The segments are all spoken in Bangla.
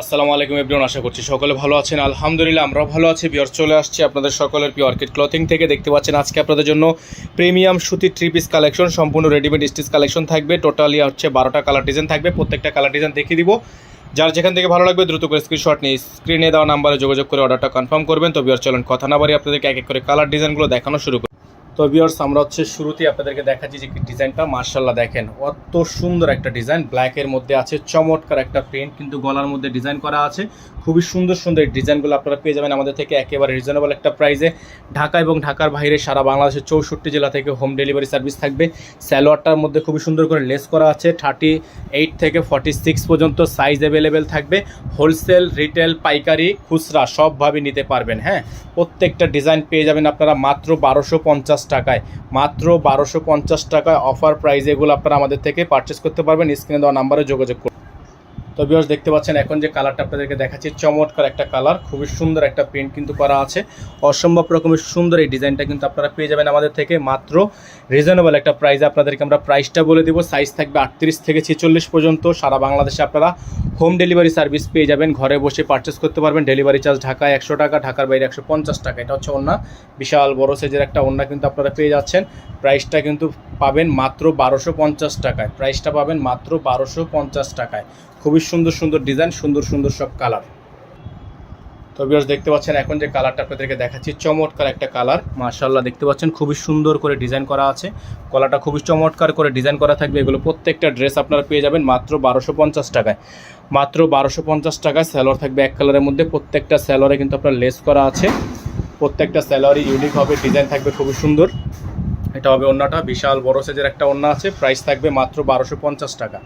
আসসালামু আলাইকুম এভরিওয়ান, আশা করছি সকলে ভালো আছেন। আলহামদুলিল্লাহ আমরাও ভালো আছি। ভিউয়ার্স, চলে আসছি আপনাদের সকলের প্রিয় অর্কিড ক্লথিং থেকে। দেখতে পাচ্ছেন আজকে আপনাদের জন্য প্রিমিয়াম সুতির 3 পিস কালেকশন, সম্পূর্ণ রেডিমেড স্টিচ কালেকশন থাকবে। টোটালি হচ্ছে 12টা কালার ডিজাইন থাকবে। প্রত্যেকটা কালার ডিজাইন দেখিয়ে দিব। যার যেখান থেকে ভালো লাগবে দ্রুত করে স্ক্রিনশট নিয়ে স্ক্রিনে দেওয়া নাম্বারে যোগাযোগ করে অর্ডারটা কনফার্ম করবেন। তো ভিউয়ার্স, চলুন কথা না বাড়িয়ে আপনাদেরকে এক এক করে কালার ডিজাইনগুলো দেখানো শুরু করি। তো ভিউয়ার্স, আমরা হচ্ছে শুরুতেই আপনাদেরকে দেখাচ্ছি যে ডিজাইনটা মার্শাল্লাহ দেখেন, অত সুন্দর একটা ডিজাইন। ব্ল্যাকের মধ্যে আছে চমৎকার একটা প্রিন্ট, কিন্তু গলার মধ্যে ডিজাইন করা আছে। খুবই সুন্দর সুন্দর এই ডিজাইনগুলো আপনারা পেয়ে যাবেন আমাদের থেকে একেবারে রিজনেবল একটা প্রাইসে। ঢাকা এবং ঢাকার বাইরে সারা বাংলাদেশের 64 জেলা থেকে হোম ডেলিভারি সার্ভিস থাকবে। স্যালোয়ারটার মধ্যে খুবই সুন্দর করে লেস করা আছে। 38 থেকে 46 পর্যন্ত সাইজ অ্যাভেলেবেল থাকবে। হোলসেল, রিটেল, পাইকারি, খুচরা সবভাবে নিতে পারবেন। হ্যাঁ, প্রত্যেকটা ডিজাইন পেয়ে যাবেন আপনারা মাত্র 1250 টাকায়। মাত্র 1250 টাকায় অফার প্রাইসে এগুলো আপনারা আমাদের থেকে পারচেস করতে পারবেন। স্ক্রিনে দেওয়া নাম্বারে যোগাযোগ করুন। তো ভিউয়ার্স, দেখতে পাচ্ছেন এখন যে কালারটা আপনাদেরকে দেখাচ্ছি, চমৎকার একটা কালার, খুবই সুন্দর একটা প্রিন্ট কিন্তু করা আছে। অসম্ভব রকমের সুন্দর এই ডিজাইনটা কিন্তু আপনারা পেয়ে যাবেন আমাদের থেকে মাত্র রিজনেবল একটা প্রাইসে। আপনাদেরকে আমরা প্রাইসটা বলে দেবো। সাইজ থাকবে 38 থেকে 46 পর্যন্ত। সারা বাংলাদেশে আপনারা হোম ডেলিভারি সার্ভিস পেয়ে যাবেন। ঘরে বসে পারচেস করতে পারবেন। ডেলিভারি চার্জ ঢাকায় 100 টাকা, ঢাকার বাইরে 150 টাকা। এটা হচ্ছে ওড়না, বিশাল বড় সাইজের একটা ওড়না কিন্তু আপনারা পেয়ে যাচ্ছেন। প্রাইসটা কিন্তু পাবেন মাত্র 1250 টাকায়। প্রাইসটা পাবেন মাত্র 1250 টাকায়। খুবই সুন্দর সুন্দর ডিজাইন, সুন্দর সুন্দর সব কালার। তো ভিউয়ার্স, দেখতে পাচ্ছেন এখন যে কালারটা আপনাদেরকে দেখাচ্ছি, চমৎকার একটা কালার। মাশাআল্লাহ, দেখতে পাচ্ছেন খুবই সুন্দর করে ডিজাইন করা আছে। গলাটা খুবই চমৎকার করে ডিজাইন করা থাকবে। এগুলো প্রত্যেকটা ড্রেস আপনারা পেয়ে যাবেন মাত্র 1250 টাকায়। মাত্র 1250 টাকায়। স্যালোয়ার থাকবে এক কালারের মধ্যে। প্রত্যেকটা স্যালোয়ারে কিন্তু আপনার লেস করা আছে। প্রত্যেকটা স্যালোয়ারই ইউনিক হবে, ডিজাইন থাকবে খুবই সুন্দর। এটা হবে ওড়নাটা, বিশাল বড় সাইজের একটা ওড়না আছে। প্রাইস থাকবে মাত্র 1250 টাকা।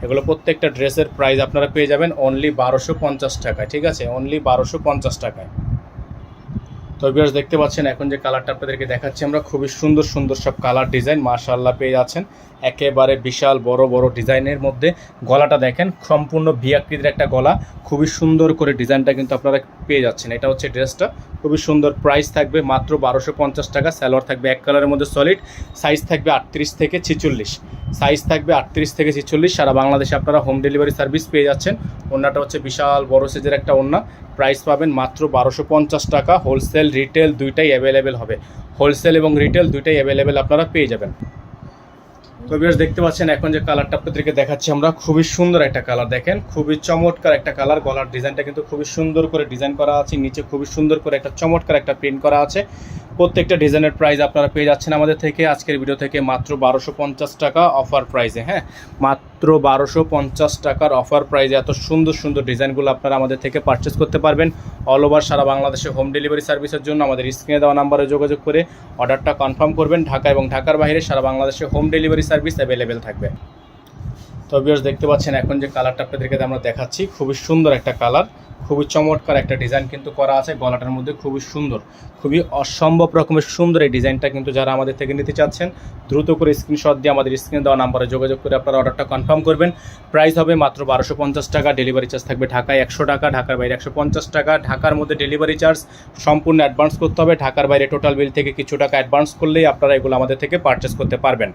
এগুলো প্রত্যেকটা ড্রেসের প্রাইস আপনারা পেয়ে যাবেন অনলি 1250 টাকায়। ঠিক আছে, অনলি 1250 টাকায়। তো ভিউয়ার্স, দেখতে পাচ্ছেন এখন যে কালারটা আপনাদেরকে দেখাচ্ছি আমরা, খুবই সুন্দর সুন্দর সব কালার ডিজাইন মাশাআল্লাহ পেয়ে যাচ্ছেন। একেবারে বিশাল বড় বড় ডিজাইনের মধ্যে। গলাটা দেখেন, সম্পূর্ণ ভি আকৃতির একটা গলা। খুবই সুন্দর করে ডিজাইনটা কিন্তু আপনারা পেয়ে যাচ্ছেন। এটা হচ্ছে ড্রেসটা, খুবই সুন্দর। প্রাইস থাকবে মাত্র 1250 টাকা। স্যালোয়ার থাকবে এক কালারের মধ্যে সলিড। সাইজ থাকবে 38 থেকে 46। সাইজ থাকবে 38 থেকে 46। সারা বাংলাদেশে আপনারা হোম ডেলিভারি সার্ভিস পেয়ে যাচ্ছেন। ওড়নাটা হচ্ছে বিশাল বড় সাইজের একটা ওড়না। প্রাইস পাবেন মাত্র 1250 টাকা। হোলসেল, রিটেল দুইটাই অ্যাভেলেবেল হবে। হোলসেল এবং রিটেল দুইটাই অ্যাভেলেবেল আপনারা পেয়ে যাবেন। তো ভিউয়ার্স, দেখতে পাচ্ছেন এখন যে কালারটা আপনাদেরকে দেখাচ্ছি আমরা, খুবই সুন্দর একটা কালার। দেখেন, খুবই চমৎকার একটা কালার। গলার ডিজাইনটা কিন্তু খুবই সুন্দর করে ডিজাইন করা আছে। নিচে খুবই সুন্দর করে একটা চমৎকার একটা প্রিন্ট করা আছে। প্রত্যেকটা ডিজাইনের প্রাইস আপনারা পেয়ে যাচ্ছেন আমাদের থেকে আজকের ভিডিও থেকে মাত্র 1250 টাকা অফার প্রাইসে। হ্যাঁ, মাত্র 1250 টাকার অফার প্রাইসে এত সুন্দর সুন্দর ডিজাইনগুলো আপনারা আমাদের থেকে পারচেস করতে পারবেন। অল ওভার সারা বাংলাদেশে হোম ডেলিভারি সার্ভিসের জন্য আমাদের স্ক্রিনে দেওয়া নাম্বারে যোগাযোগ করে অর্ডারটা কনফার্ম করবেন। ঢাকা এবং ঢাকার বাইরে সারা বাংলাদেশে হোম ডেলিভারি সার্ভিস অ্যাভেলেবেল থাকবে। তো ভিউয়ার্স, দেখতে পাচ্ছেন এখন যে কালারটা আপনাদেরকে আমরা দেখাচ্ছি, খুবই সুন্দর একটা কালার, খুবই চমৎকার একটা ডিজাইন কিন্তু করা আছে। গলাটার মধ্যে খুবই সুন্দর, খুবই অসম্ভব রকমের সুন্দর এই ডিজাইনটা কিন্তু যারা আমাদের থেকে নিতে চাচ্ছেন দ্রুত করে স্ক্রিনশট দিয়ে আমাদের স্ক্রিনে দেওয়া নাম্বারে যোগাযোগ করে আপনারা অর্ডারটা কনফার্ম করবেন। প্রাইস হবে মাত্র 1250 টাকা। ডেলিভারি চার্জ থাকবে ঢাকায় 100 টাকা, ঢাকার বাইরে 150 টাকা। ঢাকার মধ্যে ডেলিভারি চার্জ সম্পূর্ণ অ্যাডভান্স করতে হবে। ঢাকার বাইরে টোটাল বিল থেকে কিছু টাকা অ্যাডভান্স করলেই আপনারা এগুলো আমাদের থেকে পারচেস করতে পারবেন।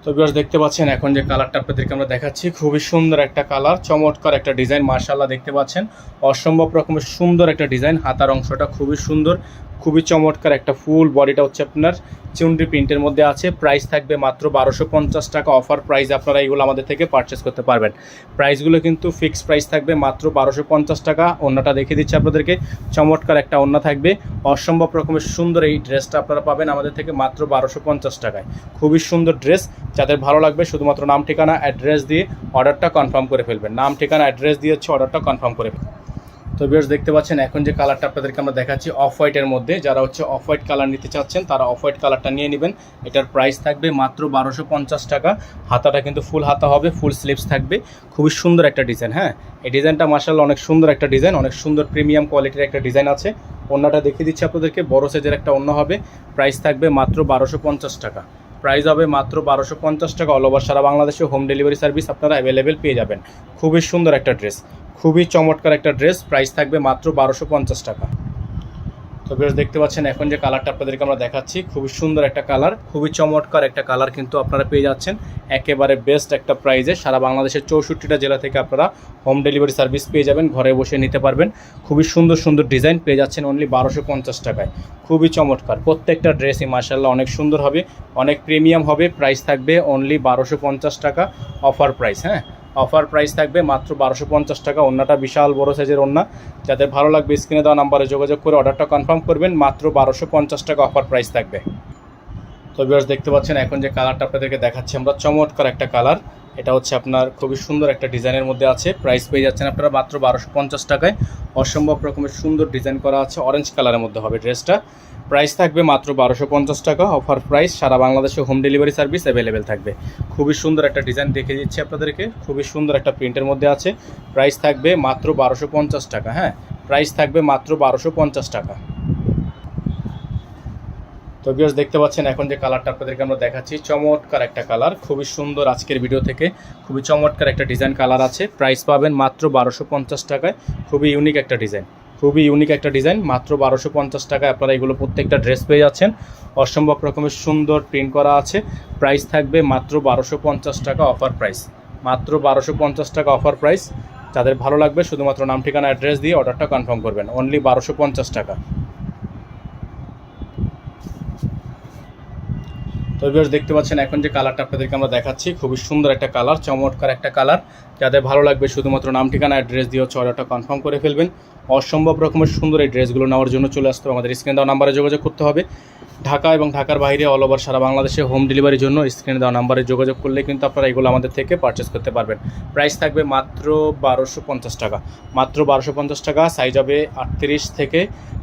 তো ভিউয়ার্স, দেখতে পাচ্ছেন এখন যে কালারটা আপনাদেরকে আমরা দেখাচ্ছি, খুবই সুন্দর একটা কালার, চমৎকার একটা ডিজাইন। মাশাআল্লাহ, দেখতে পাচ্ছেন অসম্ভব রকমের সুন্দর একটা ডিজাইন। হাতার অংশটা খুবই সুন্দর, খুবই চমৎকার একটা ফুল বডিটা হচ্ছে আপনার চুনরি প্রিন্টের মধ্যে আছে। প্রাইস থাকবে মাত্র 1250 টাকা অফার প্রাইস। আপনারা এইগুলো আমাদের থেকে পারচেস করতে পারবেন। প্রাইসগুলো কিন্তু ফিক্সড প্রাইস থাকবে মাত্র 1250 টাকা। ওড়নাটা দেখিয়ে দিচ্ছি আপনাদেরকে, চমৎকার একটা ওড়না থাকবে। অসম্ভব রকমের সুন্দর এই ড্রেসটা আপনারা পাবেন আমাদের থেকে মাত্র 1250 টাকায়। খুবই সুন্দর ড্রেস। যাদের ভালো লাগবে শুধুমাত্র নাম, ঠিকানা, অ্যাড্রেস দিয়ে অর্ডারটা কনফার্ম করে ফেলবেন। নাম, ঠিকানা, অ্যাড্রেস দিয়ে হচ্ছে অর্ডারটা কনফার্ম করে ফেলবেন। তো ভিউয়ার্স, দেখতে পাচ্ছেন এখন যে কালারটা আপনাদেরকে আমরা দেখাচ্ছি অফ হোয়াইটের মধ্যে। যারা হচ্ছে অফ হোয়াইট কালার নিতে চাচ্ছেন তারা অফ হোয়াইট কালারটা নিয়ে নেবেন। এটার প্রাইস থাকবে মাত্র 1250 টাকা। হাতাটা কিন্তু ফুল হাতা হবে, ফুল স্লিভস থাকবে। খুবই সুন্দর একটা ডিজাইন। হ্যাঁ, এই ডিজাইনটা মাশাআল্লাহ অনেক সুন্দর একটা ডিজাইন, অনেক সুন্দর প্রিমিয়াম কোয়ালিটির একটা ডিজাইন আছে। ওড়নাটা দেখিয়ে দিচ্ছি আপনাদেরকে, বড় সাইজের একটা ওড়না হবে। প্রাইস থাকবে মাত্র 1250 টাকা। প্রাইস হবে মাত্র 1250 টাকা। অল ওভার সারা বাংলাদেশে হোম ডেলিভারি সার্ভিস আপনারা অ্যাভেলেবেল পেয়ে যাবেন। খুবই সুন্দর একটা ড্রেস, খুবই চমৎকার একটা ড্রেস। প্রাইস থাকবে মাত্র 1250 টাকা। তো বেশ দেখতে পাচ্ছেন এখন যে কালারটা আপনাদেরকে আমরা দেখাচ্ছি, খুবই সুন্দর একটা কালার, খুবই চমৎকার একটা কালার কিন্তু আপনারা পেয়ে যাচ্ছেন একেবারে বেস্ট একটা প্রাইজে। সারা বাংলাদেশের 64টা জেলা থেকে আপনারা হোম ডেলিভারি সার্ভিস পেয়ে যাবেন, ঘরে বসে নিতে পারবেন। খুবই সুন্দর সুন্দর ডিজাইন পেয়ে যাচ্ছেন অনলি 1250 টাকায়। খুবই চমৎকার, প্রত্যেকটা ড্রেসই মাশাআল্লাহ অনেক সুন্দর হবে, অনেক প্রিমিয়াম হবে। প্রাইস থাকবে অনলি 1250 টাকা, অফার প্রাইস। হ্যাঁ, অফার প্রাইস থাকবে মাত্র 1250 টাকা। ওড়নাটা বিশাল বড় সাইজের ওড়না, যাদের ভালো লাগবে স্ক্রিনে দেওয়া নাম্বারে যোগাযোগ করে অর্ডারটা কনফার্ম করবেন। মাত্র 1250 টাকা অফার প্রাইস থাকবে। তো ভিউয়ার্স দেখতে পাচ্ছেন এখন যে কালারটা আপনাদেরকে দেখাচ্ছি আমরা, চমৎকার একটা কালার। এটা হচ্ছে আপনার খুবই সুন্দর একটা ডিজাইনের মধ্যে আছে। প্রাইস পেয়ে যাচ্ছেন আপনারা মাত্র 1250 টাকায়। অসম্ভব রকমের সুন্দর ডিজাইন করা আছে, অরেঞ্জ কালারের মধ্যে হবে ড্রেসটা। প্রাইস থাকবে মাত্র 1250 টাকা, অফার প্রাইস। সারা বাংলাদেশে হোম ডেলিভারি সার্ভিস অ্যাভেলেবেল থাকবে। খুবই সুন্দর একটা ডিজাইন দেখে দিচ্ছি আপনাদেরকে, খুবই সুন্দর একটা প্রিন্টের মধ্যে আছে। প্রাইস থাকবে মাত্র 1250 টাকা। হ্যাঁ, প্রাইস থাকবে মাত্র 1250 টাকা। তো ভিউয়ার্স দেখতে পাচ্ছেন এখন যে কালারটা আপনাদেরকে আমরা দেখাচ্ছি, চমৎকার একটা কালার, খুবই সুন্দর। আজকের ভিডিও থেকে খুবই চমৎকার একটা ডিজাইন কালার আছে। প্রাইস পাবেন মাত্র 1250 টাকায়। খুবই ইউনিক একটা ডিজাইন, খুবই ইউনিক একটা ডিজাইন। মাত্র 1250 টাকায় আপনারা এগুলো প্রত্যেকটা ড্রেস পেয়ে যাচ্ছেন। অসম্ভব রকমের সুন্দর প্রিন্ট করা আছে। প্রাইস থাকবে মাত্র 1250 টাকা, অফার প্রাইস। মাত্র 1250 টাকা অফার প্রাইস। যাদের ভালো লাগবে শুধুমাত্র নাম ঠিকানা অ্যাড্রেস দিয়ে অর্ডারটা কনফার্ম করবেন। অনলি 1250 টাকা। তো ভিউয়ার্স দেখতে পাচ্ছেন এখন যে কালারটা আপনাদেরকে আমরা দেখাচ্ছি, খুবই সুন্দর একটা কালার, চমৎকার একটা কালার। যাদের ভালো লাগবে শুধুমাত্র নাম ঠিকানা অ্যাড্রেস দিয়ে হচ্ছে অর্ডারটা কনফার্ম করে ফেলবেন। অসম্ভব রকমের সুন্দর এই ড্রেসগুলো নেওয়ার জন্য চলে আসতে হবে আমাদের স্ক্রিনে দেওয়া নাম্বারে যোগাযোগ করতে হবে। ঢাকা এবং ঢাকার বাইরে অল ওভার সারা বাংলাদেশে হোম ডেলিভারির জন্য স্ক্রিনে দেওয়া নাম্বারে যোগাযোগ করলে কিন্তু আপনারা এগুলো আমাদের থেকে পারচেস করতে পারবেন। প্রাইস থাকবে মাত্র 1250 টাকা, মাত্র 1250 টাকা। সাইজ হবে 38 থেকে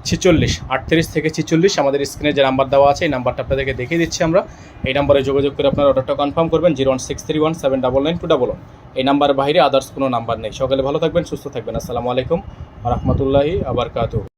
46, 38 থেকে 46। আমাদের স্ক্রিনে যে নাম্বার দেওয়া আছে এই নাম্বারটা আপনাদেরকে দেখিয়ে দিচ্ছি আমরা। এই নাম্বারে যোগাযোগ করে আপনারা অর্ডারটা কনফার্ম করবেন। 01631799299। এই নাম্বারের বাইরে আদার্স কোনো নাম্বার নেই। সকালে ভালো থাকবেন, সুস্থ থাকবেন। আসসালামু আলাইকুম ওয়া রাহমাতুল্লাহি ওয়া বারাকাতুহু।